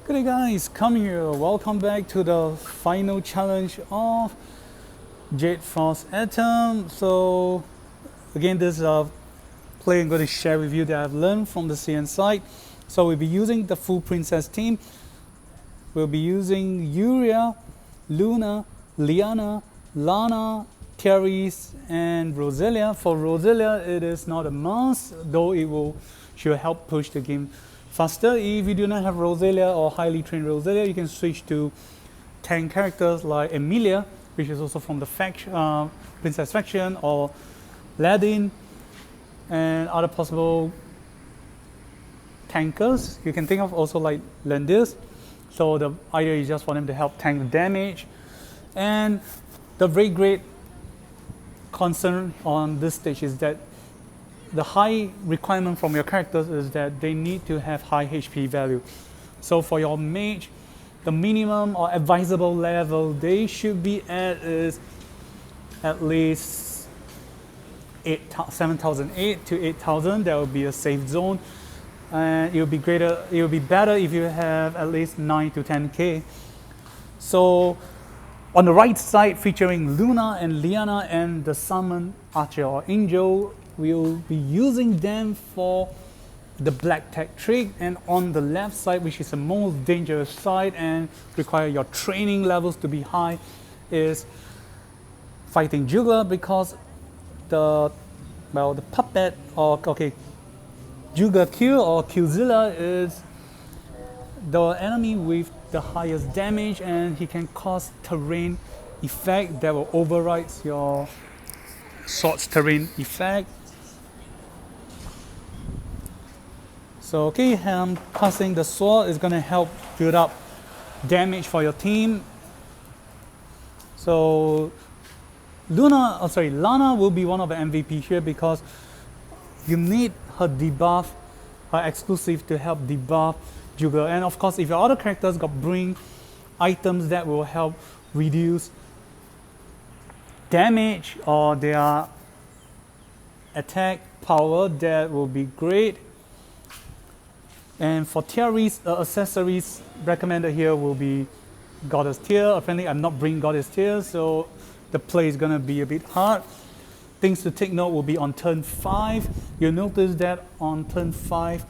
Good day guys, come here. Welcome back to the final challenge of Jade Frost Anthem. So again, this is a play I'm going to share with you that I've learned from the CN site. So we'll be using the full princess team. We'll be using Yuria, Luna, Liana, Lana, Tiaris, and Roselia. For Roselia, it is not a must, though should help push the game faster. If you do not have Roselia or highly trained Roselia, you can switch to tank characters like Emilia, which is also from the faction, princess faction, or Ladin, and other possible tankers. You can think of also like Landis. So the idea is just for them to help tank the damage. And the very great concern on this stage is that the high requirement from your characters is that they need to have high HP value. So for your mage, the minimum or advisable level they should be at is at least 7,008 to 8,000. That would be a safe zone, and it will be greater. It will be better if you have at least 9 to 10k. So on the right side, featuring Luna and Liana and the summon archer or angel, we'll be using them for the black tech trick. And on the left side, which is the most dangerous side and require your training levels to be high, is fighting juggler, because the puppet or juggler Q or Qzilla is the enemy with the highest damage, and he can cause terrain effect that will override your sword's terrain effect. So casting the sword is going to help build up damage for your team. So Lana will be one of the MVP here, because you need her debuff, her exclusive, to help debuff juggler. And of course, if your other characters bring items that will help reduce damage or their attack power, that will be great. And for Tiaris, accessories recommended here will be Goddess Tier. Apparently I'm not bringing Goddess Tier, so the play is going to be a bit hard. Things to take note will be on turn 5. You'll notice that on turn 5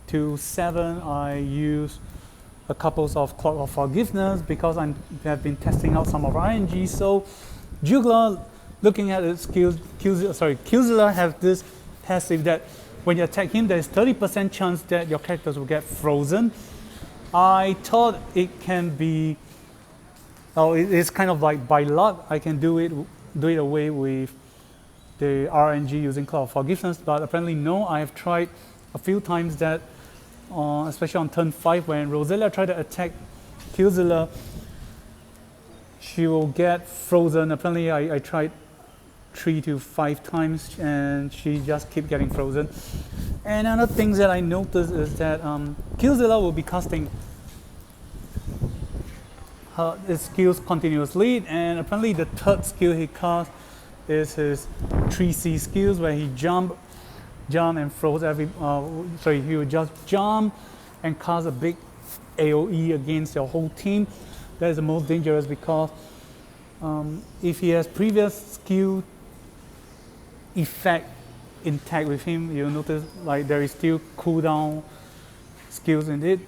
to 7, I use a couple of Clock of Forgiveness, because I have been testing out some of RNG. So Juggler, looking at its skills, Qzilla has this passive that when you attack him, there's 30% chance that your characters will get frozen. I thought it can be, it's kind of like by luck I can do it away with the RNG using Clock of Forgiveness, but apparently no. I have tried a few times that, especially on turn 5, when Roselia tried to attack Qzilla, she will get frozen. Apparently I tried 3 to 5 times and she just keep getting frozen. And another thing that I noticed is that Qzilla will be casting his skills continuously, and apparently the third skill he casts is his 3C skills, where he jump and froze he will just jump and cast a big AoE against your whole team. That is the most dangerous, because if he has previous skill effect intact with him, you'll notice like there is still cooldown skills in it.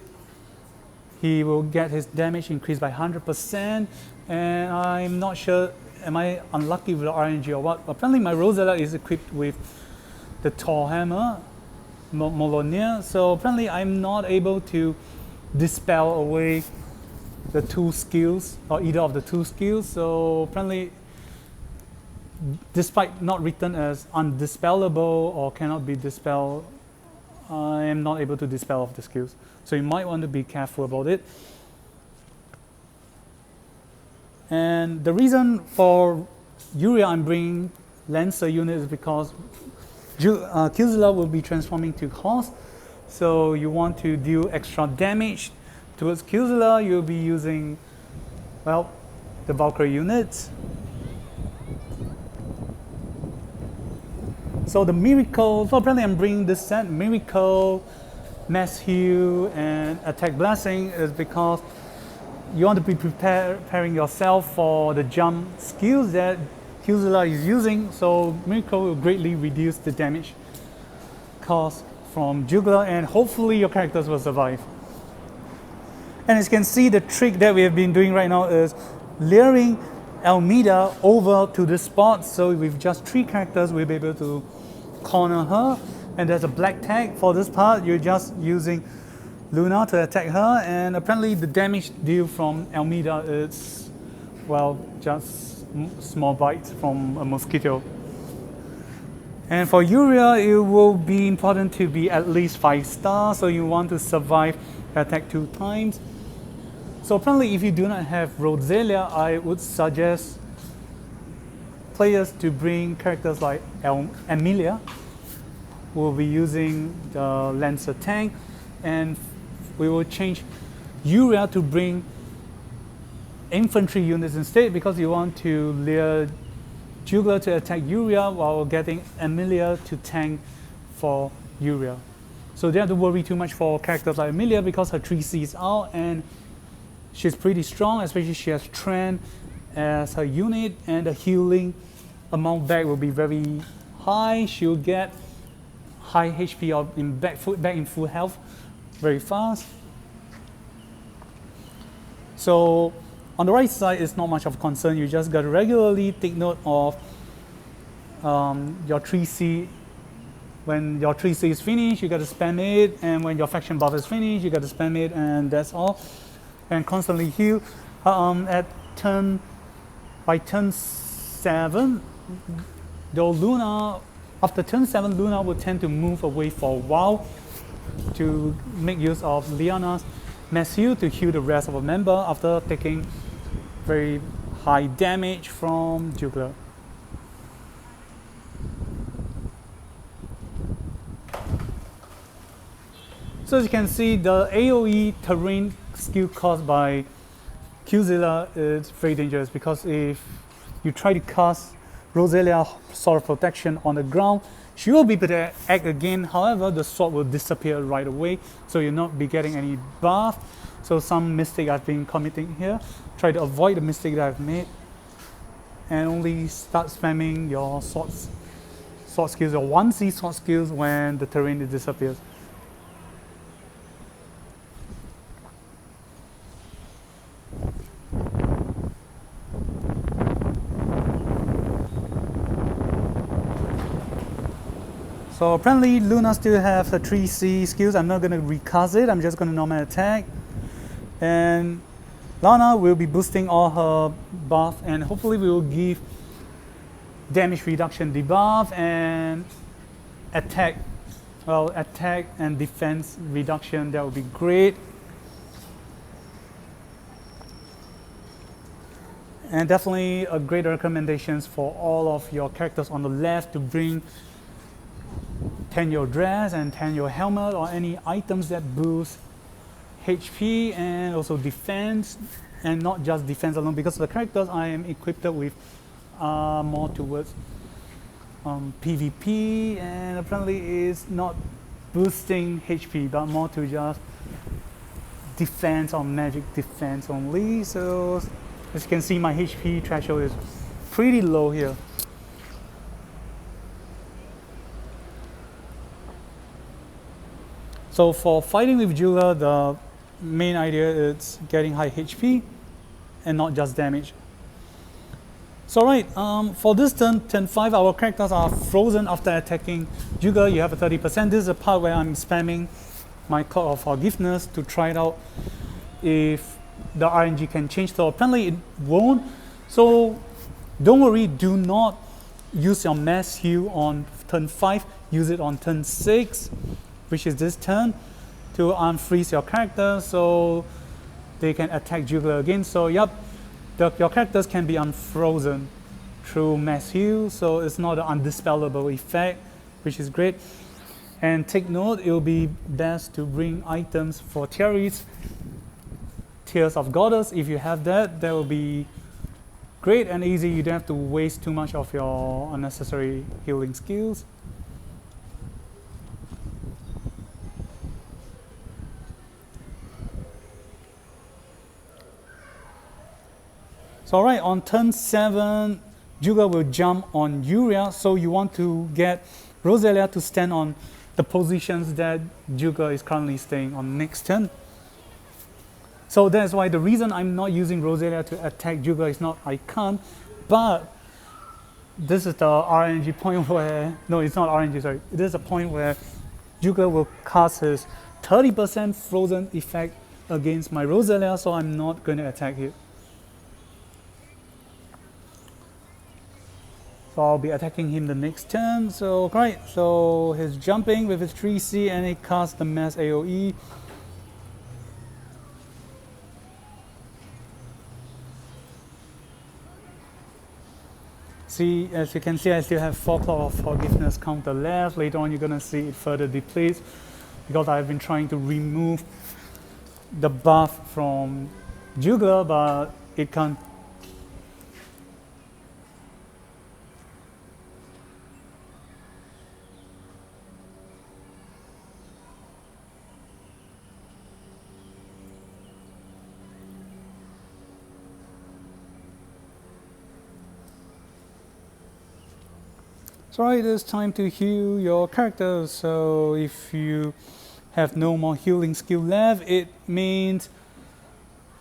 He will get his damage increased by 100%, and I'm not sure, am I unlucky with the RNG or what? Apparently my Roselia is equipped with the Thor Hammer, Molonia, so apparently I'm not able to dispel away the 2 skills, or either of the 2 skills. So apparently, despite not written as undispellable or cannot be dispelled, I am not able to dispel off the skills. So you might want to be careful about it. And the reason for Yuria I'm bringing Lancer unit is because Qzilla will be transforming to horse. So you want to deal extra damage towards Qzilla, you'll be using, the Valkyrie units. So the Miracle, so apparently I'm bringing this set, Miracle, mass heal and attack blessing is because you want to be preparing yourself for the jump skills that Qzilla is using, so Miracle will greatly reduce the damage caused from juggler, and hopefully your characters will survive. And as you can see, the trick that we have been doing right now is layering Almeda over to this spot, so with just 3 characters we'll be able to corner her. And there's a black tag for this part. You're just using Luna to attack her, and apparently the damage deal from Almeda is, well, just small bites from a mosquito. And for Uriel, it will be important to be at least 5 stars, so you want to survive attack 2 times. So apparently if you do not have Qzilla, I would suggest players to bring characters like Amelia. We'll be using the Lancer tank, and we will change Uriel to bring infantry units instead, because you want to layer juggler to attack Uriel while getting Amelia to tank for Uriel. So you don't have to worry too much for characters like Amelia because her 3C is out and she's pretty strong, especially she has Trend as her unit, and the healing amount back will be very high. She'll get high HP or back in full health very fast. So on the right side, it's not much of a concern. You just got to regularly take note of your 3C. When your 3C is finished, you got to spam it, and when your faction buff is finished, you got to spam it, and that's all. And constantly heal. By turn 7, though Luna, after turn 7, Luna will tend to move away for a while to make use of Liana's mass heal to heal the rest of a member after taking very high damage from juggler. So as you can see, the AoE terrain skill caused by Qzilla is very dangerous, because if you try to cast Qzilla Sword of Protection on the ground, she will be able to act again. However, the sword will disappear right away, so you'll not be getting any buff. So some mistake I've been committing here. Try to avoid the mistake that I've made, and only start spamming your sword skills, or 1C sword skills, when the terrain disappears. So apparently Luna still have the 3C skills. I'm not going to recast it, I'm just going to normal attack. And Lana will be boosting all her buff, and hopefully we will give damage reduction debuff and attack and defense reduction. That would be great. And definitely a great recommendations for all of your characters on the left to bring your dress and your helmet, or any items that boost HP and also defense, and not just defense alone, because the characters I am equipped with are more towards PvP, and apparently is not boosting HP but more to just defense or magic defense only. So as you can see, my HP threshold is pretty low here. So for fighting with juggler, the main idea is getting high HP and not just damage. So right, for this turn 5, our characters are frozen after attacking juggler. You have a 30%. This is the part where I'm spamming my Cloud of Forgiveness to try it out if the RNG can change. So apparently it won't. So don't worry, do not use your mass heal on turn 5. Use it on turn 6. Which is this turn, to unfreeze your character so they can attack juggler again. So yep, your characters can be unfrozen through mass heal, so it's not an undispellable effect, which is great. And take note, it will be best to bring items for Tiaris, Tears of Goddess. If you have that, that will be great and easy. You don't have to waste too much of your unnecessary healing skills. So alright, on turn 7, Juggler will jump on Uriah, so you want to get Roselia to stand on the positions that Juggler is currently staying on next turn. So that's why the reason I'm not using Roselia to attack Juggler is not I can't, but this is the RNG point where, no, it's not RNG, sorry. It is a point where Juggler will cast his 30% frozen effect against my Roselia, so I'm not going to attack it. So I'll be attacking him the next turn. So great. So he's jumping with his 3C and he casts the mass AoE. See, as you can see, I still have 4 Clock of Forgiveness counter left. Later on, you're gonna see it further depletes because I've been trying to remove the buff from Juggler, but it can't. So it is time to heal your character. So if you have no more healing skill left, it means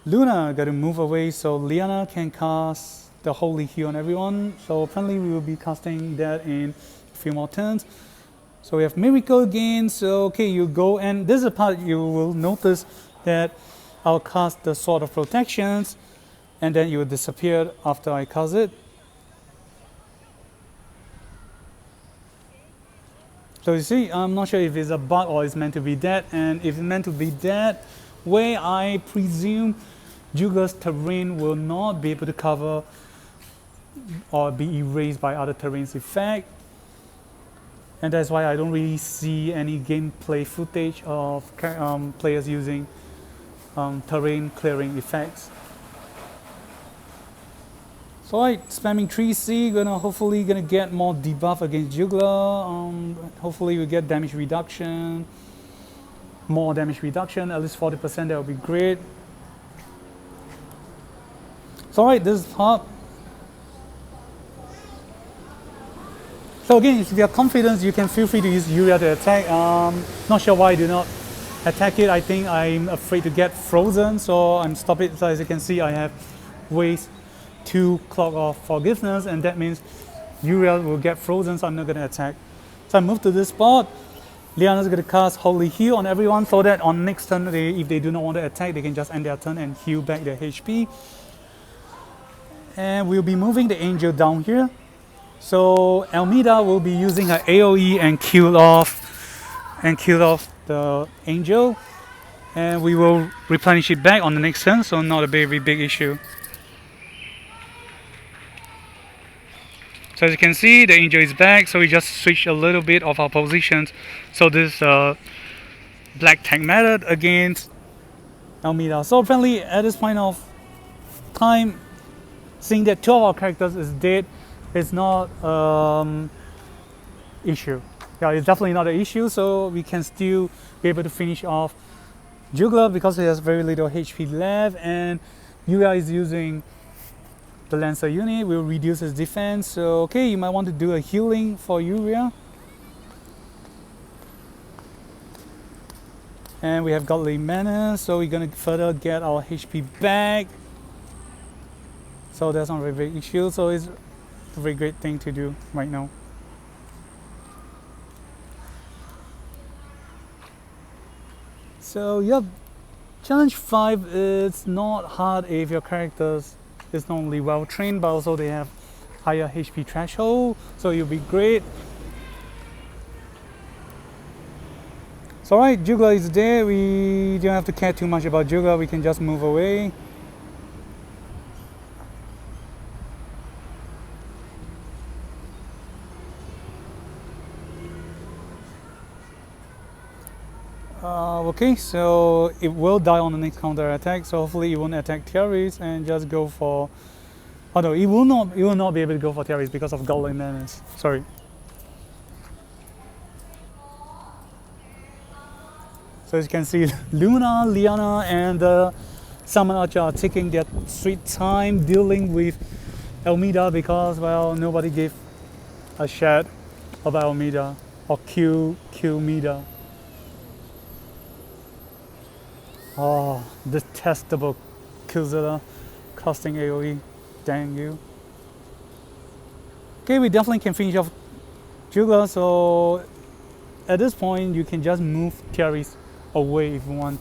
Luna got to move away so Liana can cast the Holy Heal on everyone. So apparently we will be casting that in a few more turns. So we have Miracle again. So okay, you go, and this is a part you will notice that I'll cast the Sword of Protections and then it will disappear after I cast it. So you see, I'm not sure if it's a bug or it's meant to be that, and if it's meant to be that way, I presume Juggler's terrain will not be able to cover or be erased by other terrain's effect. And that's why I don't really see any gameplay footage of players using terrain clearing effects. So spamming 3C, hopefully gonna get more debuff against Juggler. Hopefully we get damage reduction, more damage reduction, at least 40%, that would be great. So this is hard. So again, if you have confidence, you can feel free to use Uriah to attack. Not sure why I do not attack it. I think I'm afraid to get frozen, so I'm stopping it. So as you can see, I have waste 2 Clock of Forgiveness, and that means Uriah will get frozen, so I'm not going to attack. So I move to this spot. Liana's going to cast Holy Heal on everyone so that on next turn, if they do not want to attack, they can just end their turn and heal back their HP. And we'll be moving the Angel down here. So Almeda will be using her AoE and kill off the Angel. And we will replenish it back on the next turn, so not a very big issue. So as you can see, the Angel is back, so we just switch a little bit of our positions. So this black tag method against Almeda. So apparently at this point of time, seeing that 2 of our characters is dead is not issue. Yeah, it's definitely not an issue, so we can still be able to finish off Juggler because he has very little HP left, and Uriah is using the Lancer unit, will reduce his defense. So okay, you might want to do a healing for Uriah. And we have Godly Mana, so we're gonna further get our HP back. So that's not a very big issue, so it's a very great thing to do right now. So yeah, challenge 5 is not hard if your characters is not only well trained, but also they have higher HP threshold, so you'll be great. So alright, Juggler is there. We don't have to care too much about Juggler, we can just move away. Okay, so it will die on the next counter attack, so hopefully it won't attack Tiaris and just go for... Oh no, it will not be able to go for Tiaris because of Godly Menace. Sorry. So as you can see, Luna, Liana, and the Some archers are taking their sweet time dealing with almeda because, well, nobody gave a shit about almeda or Qzilla. Oh, detestable Qzilla casting AoE. Dang you. Okay, we definitely can finish off juggler, so at this point you can just move Tiaris away if you want.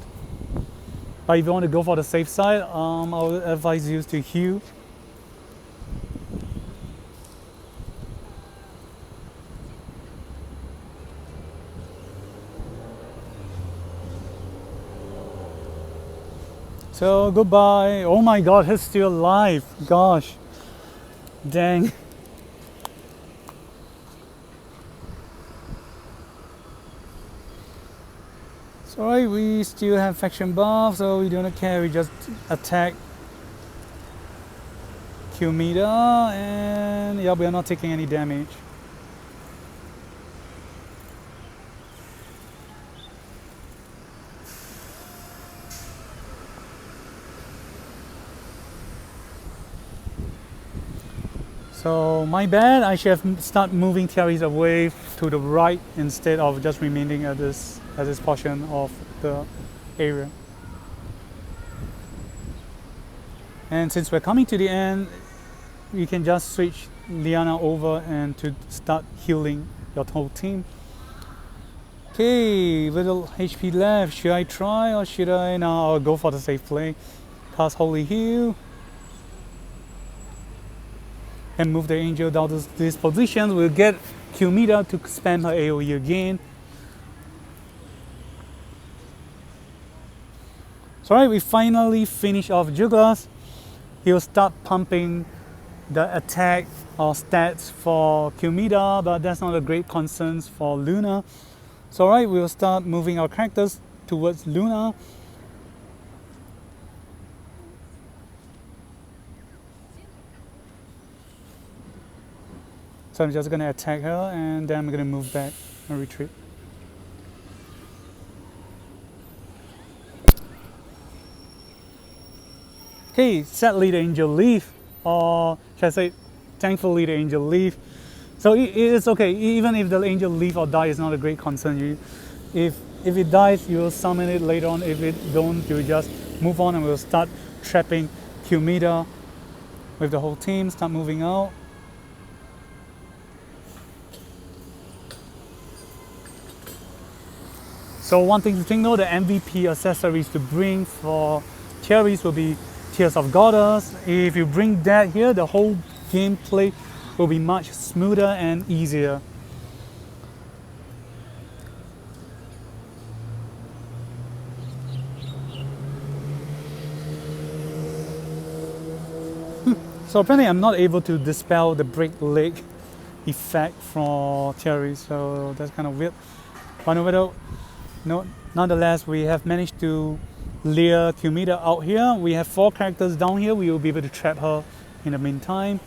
But if you want to go for the safe side, I would advise you to heal. So goodbye. Oh my god, he's still alive. Gosh. Dang. Sorry, we still have faction buff, so we don't care, we just attack Qzilla, and yeah, we are not taking any damage. So my bad, I should have started moving Tiaris away to the right instead of just remaining at this portion of the area. And since we're coming to the end, you can just switch Liana over and to start healing your whole team. Okay, little HP left. Should I try or should I? No, I'll go for the safe play. Cast Holy Heal. And move the angel down to this position. We'll get Qzilla to spam her AoE again. So alright, we finally finish off jugglers. He'll start pumping the attack or stats for Qzilla, but that's not a great concern for Luna. So alright, we'll start moving our characters towards Luna. So I'm just going to attack her and then I'm going to move back and retreat. Okay, sadly the angel leave, or should I say thankfully the angel leave. So it's okay, even if the angel leave or die, it's not a great concern. If it dies, you'll summon it later on. If it don't, you just move on and we'll start trapping Qzilla with the whole team, start moving out. So one thing to think though, the MVP accessories to bring for Tiaris will be Tears of Goddess. If you bring that here, the whole gameplay will be much smoother and easier. So apparently I'm not able to dispel the break leg effect for Tiaris, so that's kind of weird. But nonetheless, we have managed to lure Qzilla out here. We have 4 characters down here. We will be able to trap her in the meantime.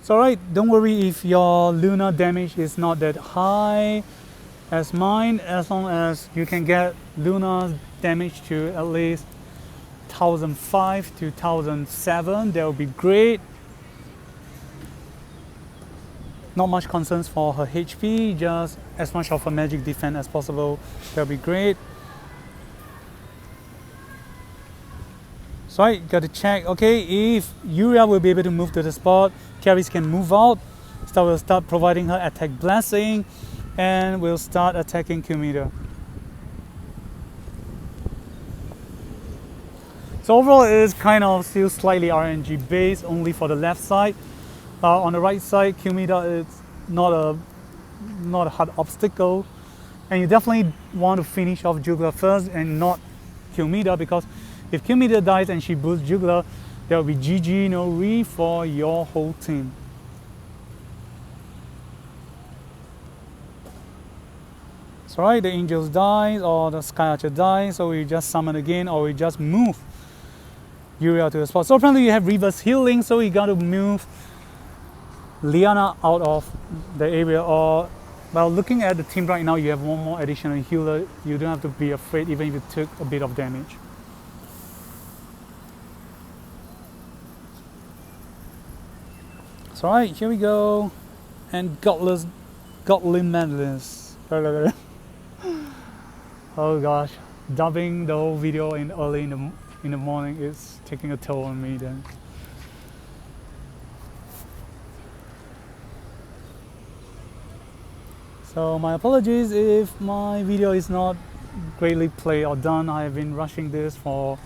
So alright, don't worry if your Luna damage is not that high as mine, as long as you can get Luna's damage to at least 1005 to 1007, that would be great. Not much concerns for her HP, just as much of a magic defense as possible, that would be great. So I got to check, okay, if Yuria will be able to move to the spot, Tiaris can move out, so we'll start providing her attack blessing, and we'll start attacking Qzilla. So overall it is kind of still slightly RNG based, only for the left side. On the right side, Qzilla is not a hard obstacle, and you definitely want to finish off juggler first and not Qzilla, because if Qzilla dies and she boosts juggler, there will be GG no re for your whole team. So So right, the angels dies or the sky archer dies, so we just summon again or we just move Uriel to the spot. So apparently you have reverse healing, so you got to move Liana out of the area. Or well, looking at the team right now, you have one more additional healer. You don't have to be afraid even if you took a bit of damage. So right, here we go. And Godlin Madness. Oh gosh, dubbing the whole video in early in the morning is taking a toll on me then. So my apologies if my video is not greatly played or done. I have been rushing this for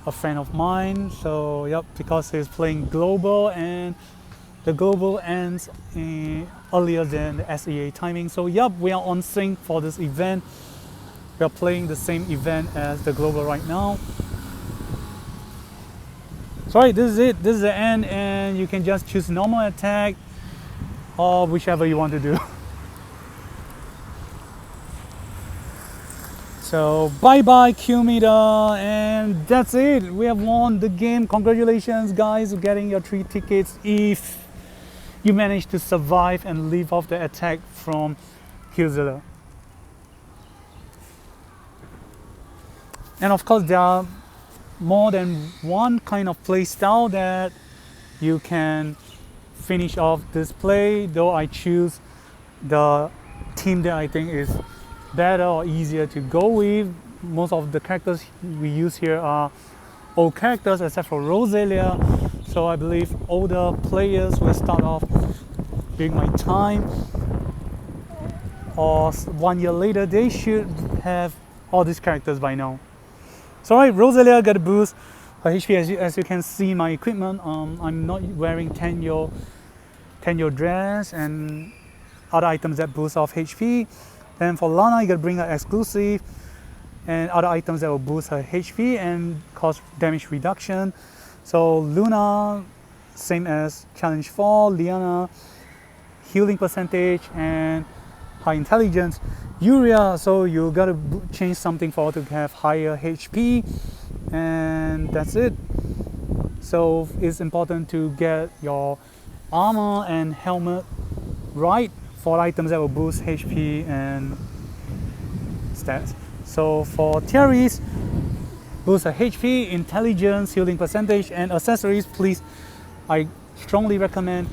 a friend of mine. So yep, because he's playing global and the global ends earlier than the SEA timing. So yep, we are on sync for this event. We are playing the same event as the global right now. So right, this is it. This is the end, and you can just choose normal attack or whichever you want to do. So bye bye Qzilla, and that's it. We have won the game. Congratulations guys for getting your 3 tickets if you managed to survive and leave off the attack from Qzilla. And of course there are more than one kind of play style that you can finish off this play, though I choose the team that I think is better or easier to go with. Most of the characters we use here are old characters except for Qzilla, so I believe older players will start off during my time, or 1 year later they should have all these characters by now. So right, Qzilla got a boost her HP. As you can see my equipment, I'm not wearing Tenyo dress and other items that boost off HP. Then for Lana, you gotta bring her exclusive and other items that will boost her HP and cause damage reduction. So Luna, same as Challenge 4, Liana, healing percentage and high intelligence. Uriel, so you gotta change something for her to have higher HP, and that's it. So it's important to get your armor and helmet right for items that will boost HP and stats. So for Tiaris, boost her HP, intelligence, healing percentage, and accessories. Please, I strongly recommend